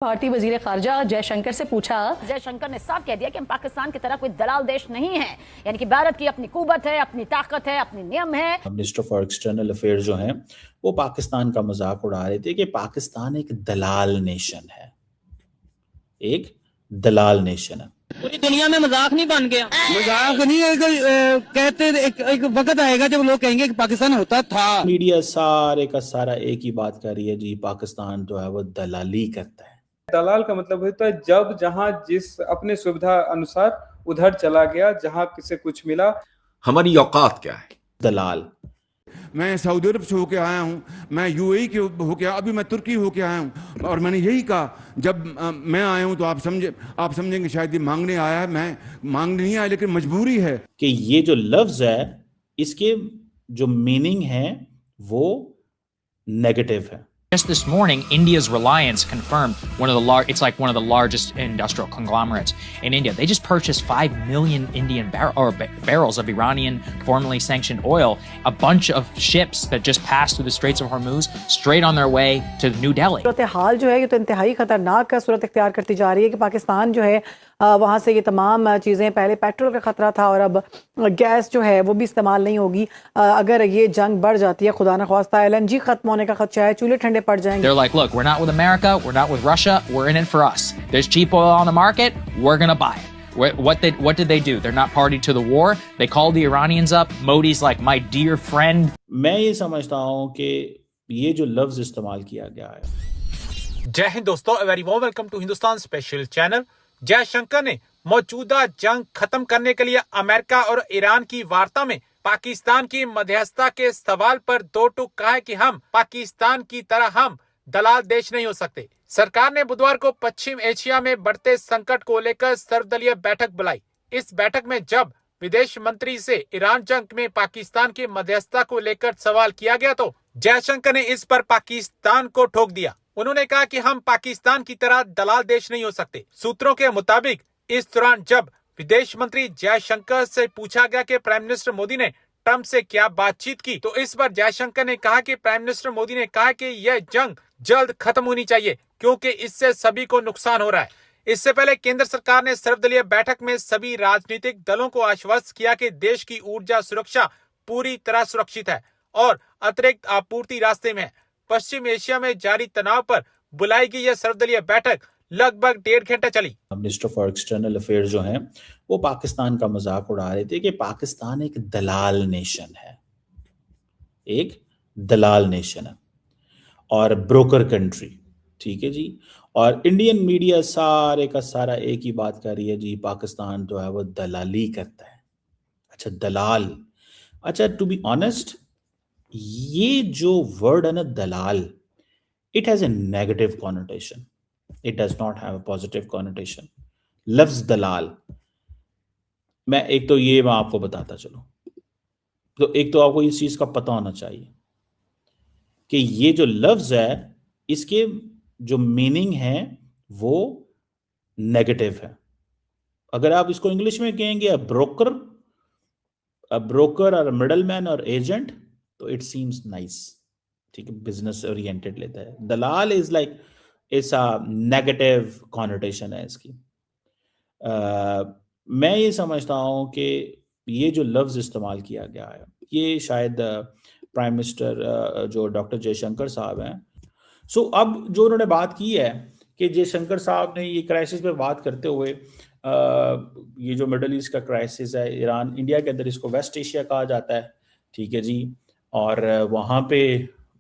भारतीय वजीर खारजा जयशंकर से पूछा। जयशंकर ने साफ कह दिया कि हम पाकिस्तान की तरह कोई दलाल देश नहीं है, यानी कि भारत की अपनी कुवत है, अपनी ताकत है, अपने नियम है। मिनिस्टर फॉर एक्सटर्नल अफेयर्स जो हैं वो पाकिस्तान का मजाक उड़ा रहे थे कि पाकिस्तान एक दलाल नेशन है, एक दलाल नेशन है। पूरी दुनिया में मजाक नहीं बन गया। मजाक नहीं है, कहते एक वक्त आएगा जब लोग कहेंगे कि पाकिस्तान होता था। मीडिया सारे का सारा एक ही बात कर रही है जी, पाकिस्तान जो है वो दलाली करता है। दलाल का मतलब होता है जब जहां जिस अपने सुविधा अनुसार उधर चला गया, जहां किसे कुछ मिला। हमारी औकात क्या है? दलाल। मैं सऊदी अरब से होके आया हूँ, मैं यूएई के होके, अभी मैं तुर्की होके आया हूँ, और मैंने यही कहा जब मैं आया हूँ तो आप समझेंगे शायद ये मांगने आया है। मैं मांगने नहीं आया, लेकिन मजबूरी है कि ये जो लफ्ज है इसके जो मीनिंग है वो नेगेटिव है। Just this morning, India's Reliance confirmed it's like one of the largest industrial conglomerates in India. They just purchased 5 million barrels of Iranian formerly sanctioned oil, a bunch of ships that just passed through the Straits of Hormuz, straight on their way to New Delhi. सूरत हाल जो है ये तो इंतहाई खतरनाक सूरत इख्तियार करती जा रही है कि पाकिस्तान जो है वहाँ से ये तमाम चीज़ें, पहले पेट्रोल का ख़तरा था और अब गैस जो है वो भी इस्तेमाल नहीं होगी। अगर ये जंग बढ़ जाती है, खुदा न ख्वास्ता LNG ख़त्म होने का खदशा है, चूल्हे ठंडे पड़ जाएंगे। They're like, look, we're not with America, we're not with Russia, we're in it for us. There's cheap oil on the market, we're gonna buy it. What did they do? They're not party to the war. They called the Iranians up. Modi's like, my dear friend. मैं ये समझता हूँ कि ये जो लफ्ज इस्तेमाल किया गया है। जय हिंद दोस्तों, very warm welcome to Hindustan special channel. Jaishankar ने मौजूदा जंग खत्म करने के लिए अमेरिका और ईरान की वार्ता में पाकिस्तान की मध्यस्थता के सवाल पर दो टूक कहा है कि हम पाकिस्तान की तरह हम दलाल देश नहीं हो सकते। सरकार ने बुधवार को पश्चिम एशिया में बढ़ते संकट को लेकर सर्वदलीय बैठक बुलाई। इस बैठक में जब विदेश मंत्री से ईरान जंग में पाकिस्तान की मध्यस्थता को लेकर सवाल किया गया तो जयशंकर ने इस पर पाकिस्तान को ठोक दिया। उन्होंने कहा कि हम पाकिस्तान की तरह दलाल देश नहीं हो सकते। सूत्रों के मुताबिक इस दौरान जब विदेश मंत्री जयशंकर से पूछा गया कि प्राइम मिनिस्टर मोदी ने ट्रंप से क्या बातचीत की, तो इस पर जयशंकर ने कहा कि प्राइम मिनिस्टर मोदी ने कहा कि यह जंग जल्द खत्म होनी चाहिए क्योंकि इससे सभी को नुकसान हो रहा है। इससे पहले केंद्र सरकार ने सर्वदलीय बैठक में सभी राजनीतिक दलों को आश्वस्त किया कि देश की ऊर्जा सुरक्षा पूरी तरह सुरक्षित है और अतिरिक्त आपूर्ति रास्ते में है। पश्चिम एशिया में जारी तनाव पर बुलाई गई यह सर्वदलीय बैठक लगभग 1.5 घंटे चली। मिनिस्टर फॉर एक्सटर्नल अफेयर्स जो हैं वो पाकिस्तान का मजाक उड़ा रहे थे कि पाकिस्तान एक दलाल नेशन है, एक दलाल नेशन है और ब्रोकर कंट्री। ठीक है जी। और इंडियन मीडिया सारे का सारा एक ही बात कर रही है जी, पाकिस्तान जो है वो दलाली करता है। अच्छा, दलाल। अच्छा, टू बी ऑनेस्ट, ये जो वर्ड है ना दलाल, it has a negative connotation, it does not have a positive connotation. लफ्ज दलाल, मैं आपको बताता चलूं। तो एक तो आपको इस चीज का पता होना चाहिए कि ये जो लफ्ज है इसके जो मीनिंग है वो नेगेटिव है। अगर आप इसको इंग्लिश में कहेंगे अ ब्रोकर और मिडल मैन और एजेंट, तो इट सीम्स नाइस। ठीक है, बिजनेस ओरिएंटेड लेता है। दलाल is like it's a negative connotation है इसकी। मैं ये समझता हूं कि ये जो लफ्ज इस्तेमाल किया गया है ये शायद प्राइम मिनिस्टर जो डॉक्टर जयशंकर साहब हैं, सो अब जो उन्होंने बात की है कि जयशंकर साहब ने ये क्राइसिस पे बात करते हुए ये जो मिडल ईस्ट का क्राइसिस है, ईरान इंडिया के अंदर इसको वेस्ट एशिया कहा जाता है। ठीक है जी। और वहाँ पे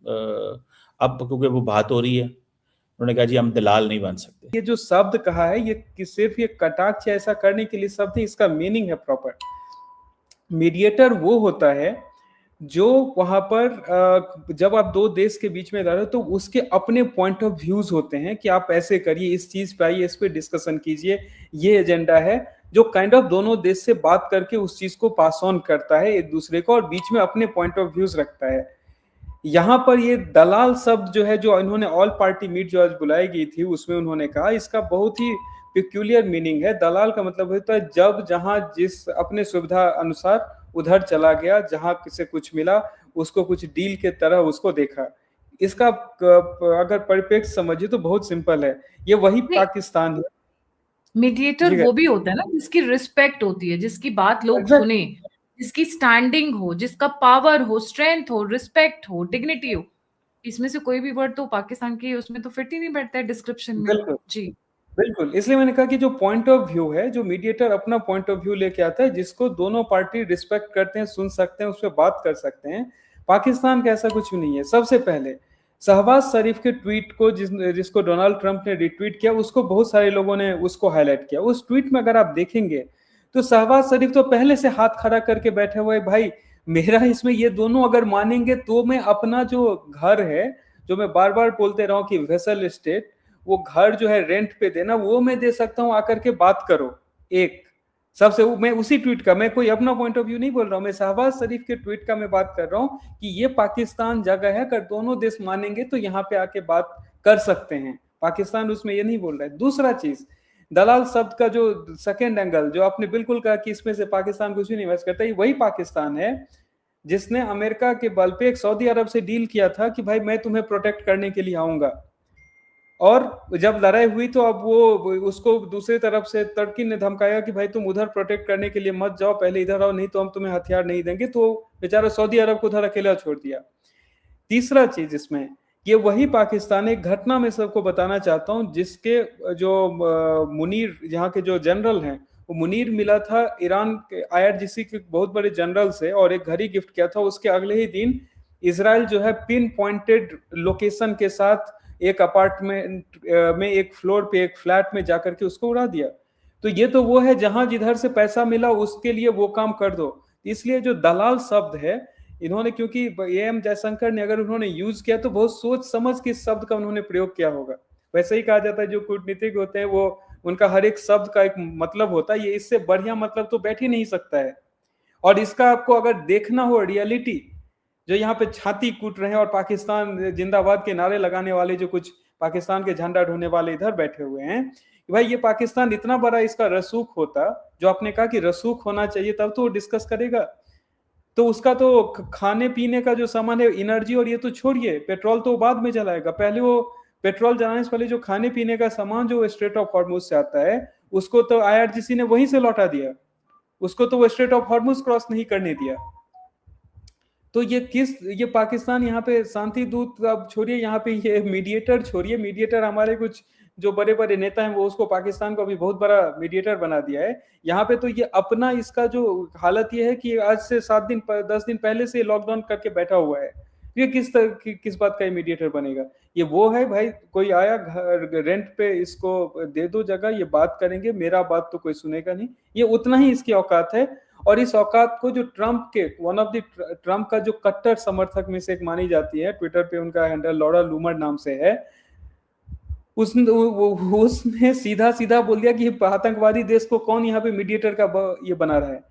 अब क्योंकि वो बात हो रही है, उन्होंने कहा जी हम दलाल नहीं बन सकते। ये जो शब्द कहा है ये सिर्फ ये कटाक्ष ऐसा करने के लिए शब्द है, इसका मीनिंग है प्रॉपर। मीडिएटर वो होता है जो वहां पर जब आप दो देश के बीच में रह रहे हो तो उसके अपने पॉइंट ऑफ व्यूज होते हैं कि आप ऐसे करिए, इस चीज पे आइए, इस पे डिस्कशन कीजिए, ये एजेंडा है, जो काइंड ऑफ दोनों देश से बात करके उस चीज को पास ऑन करता है एक दूसरे को और बीच में अपने पॉइंट ऑफ व्यूज रखता है। यहाँ पर ये दलाल शब्द जो है, जो इन्होंने ऑल पार्टी मीट जो आज बुलाई गई थी उसमें उन्होंने कहा, इसका बहुत ही पिक्यूलियर मीनिंग है। दलाल का मतलब होता है जब जहां जिस अपने सुविधा अनुसार उधर चला गया, जहां किसे कुछ मिला उसको कुछ डील के तरह उसको देखा। इसका अगर परिप्रेक्ष्य समझिए तो बहुत सिंपल है, ये वही नहीं, पाकिस्तान है। मीडिएटर जी वो भी होता है ना जिसकी रिस्पेक्ट होती है, जिसकी बात लोग एग्जैक्ट सुने, जिसकी स्टैंडिंग हो, जिसका पावर हो, स्ट्रेंथ हो, रिस्पेक्ट हो, डिग्निटी हो। इसमें से कोई भी वर्ड तो पाकिस्तान की उसमें तो फिट ही नहीं बैठता है डिस्क्रिप्शन में। बिल्कुल जी। बिल्कुल, इसलिए मैंने कहा कि जो पॉइंट ऑफ व्यू है, जो मीडिएटर अपना पॉइंट ऑफ व्यू लेके आता है, जिसको दोनों पार्टी रिस्पेक्ट करते हैं, सुन सकते हैं, उस पर बात कर सकते हैं। पाकिस्तान का ऐसा कुछ नहीं है। सबसे पहले शहबाज शरीफ के ट्वीट को जिसको डोनाल्ड ट्रंप ने रिट्वीट किया, उसको बहुत सारे लोगों ने उसको हाईलाइट किया। उस ट्वीट में अगर आप देखेंगे तो शहबाज शरीफ तो पहले से हाथ खड़ा करके बैठे हुए, भाई मेरा इसमें ये दोनों अगर मानेंगे तो मैं अपना जो घर है, जो मैं बार बार बोलते रहा हूँ कि वेसल स्टेट, वो घर जो है रेंट पे देना, वो मैं दे सकता हूं, आकर के बात करो। एक सबसे मैं उसी ट्वीट का, मैं कोई अपना पॉइंट ऑफ व्यू नहीं बोल रहा हूं, मैं शहबाज शरीफ के ट्वीट का मैं बात कर रहा हूं कि ये पाकिस्तान जगह है, अगर दोनों देश मानेंगे तो यहाँ पे आके बात कर सकते हैं। पाकिस्तान उसमें ये नहीं बोल रहा है। दूसरा चीज, दलाल शब्द का जो सेकेंड एंगल, जो आपने बिल्कुल कहा कि इसमें से पाकिस्तान कुछ भी नहीं इन्वेस्ट करता, वही पाकिस्तान है जिसने अमेरिका के बल पे एक सऊदी अरब से डील किया था कि भाई मैं तुम्हें प्रोटेक्ट करने के लिए आऊंगा, और जब लड़ाई हुई तो अब वो उसको दूसरी तरफ से तुर्की ने धमकाया कि भाई तुम उधर प्रोटेक्ट करने के लिए मत जाओ, पहले इधर आओ, नहीं तो हम तुम्हें हथियार नहीं देंगे। तो बेचारा सऊदी अरब को उधर अकेला छोड़ दिया। तीसरा चीज इसमें, ये वही पाकिस्तान, एक घटना में सबको बताना चाहता हूं, जिसके जो मुनीर यहाँ के जो जनरल हैं, वो मुनीर मिला था ईरान के IRGC के बहुत बड़े जनरल से, और एक घड़ी गिफ्ट किया था। उसके अगले ही दिन इसराइल जो है पिन पॉइंटेड लोकेशन के साथ एक अपार्टमेंट में, एक फ्लोर पे, एक फ्लैट में जाकर के उसको उड़ा दिया। तो ये तो वो है जहां जिधर से पैसा मिला उसके लिए वो काम कर दो। इसलिए जो दलाल शब्द है, इन्होंने, क्योंकि AM जयशंकर ने अगर उन्होंने यूज किया तो बहुत सोच समझ के इस शब्द का उन्होंने प्रयोग किया होगा। वैसे ही कहा जाता है जो कूटनीतिज्ञ होते हैं वो, उनका हर एक शब्द का एक मतलब होता है, ये इससे बढ़िया मतलब तो बैठ ही नहीं सकता है। और इसका आपको अगर देखना हो रियलिटी, जो यहाँ पे छाती कूट रहे हैं और पाकिस्तान जिंदाबाद के नारे लगाने वाले जो कुछ पाकिस्तान के झंडा ढोने वाले इधर बैठे हुए हैं, कि भाई ये पाकिस्तान इतना बड़ा इसका रसूख होता, जो आपने कहा कि रसूख होना चाहिए, तब तो वो डिस्कस करेगा। तो उसका तो खाने पीने का जो सामान है, एनर्जी, और ये तो छोड़िए, पेट्रोल तो बाद में जलाएगा। पहले वो पेट्रोल जलाने से पहले जो खाने पीने का सामान जो स्ट्रेट ऑफ हॉर्मुज से आता है, उसको तो IRGC ने वहीं से लौटा दिया, उसको तो वो स्ट्रेट ऑफ हॉर्मुज क्रॉस नहीं करने दिया। तो ये पाकिस्तान यहाँ पे शांति दूत, अब छोड़िए, यहाँ पे ये मीडिएटर छोड़िए, मीडिएटर हमारे कुछ जो बड़े बड़े नेता हैं वो उसको, पाकिस्तान को अभी बहुत बड़ा मीडिएटर बना दिया है। यहाँ पे तो ये अपना, इसका जो हालत ये है कि आज से 10 दिन पहले से लॉकडाउन करके बैठा हुआ है। ये किस बात का मीडिएटर बनेगा? ये वो है, भाई कोई आया घर रेंट पे, इसको दे दो जगह, ये बात करेंगे, मेरा बात तो कोई सुनेगा नहीं। ये उतना ही इसकी औकात है। और इस औकात को जो ट्रंप के, ट्रंप का जो कट्टर समर्थक में से एक मानी जाती है, ट्विटर पे उनका हैंडल लॉरा लूमर नाम से है, उसने सीधा सीधा बोल दिया कि आतंकवादी देश को कौन यहाँ पे मीडिएटर का ये बना रहा है।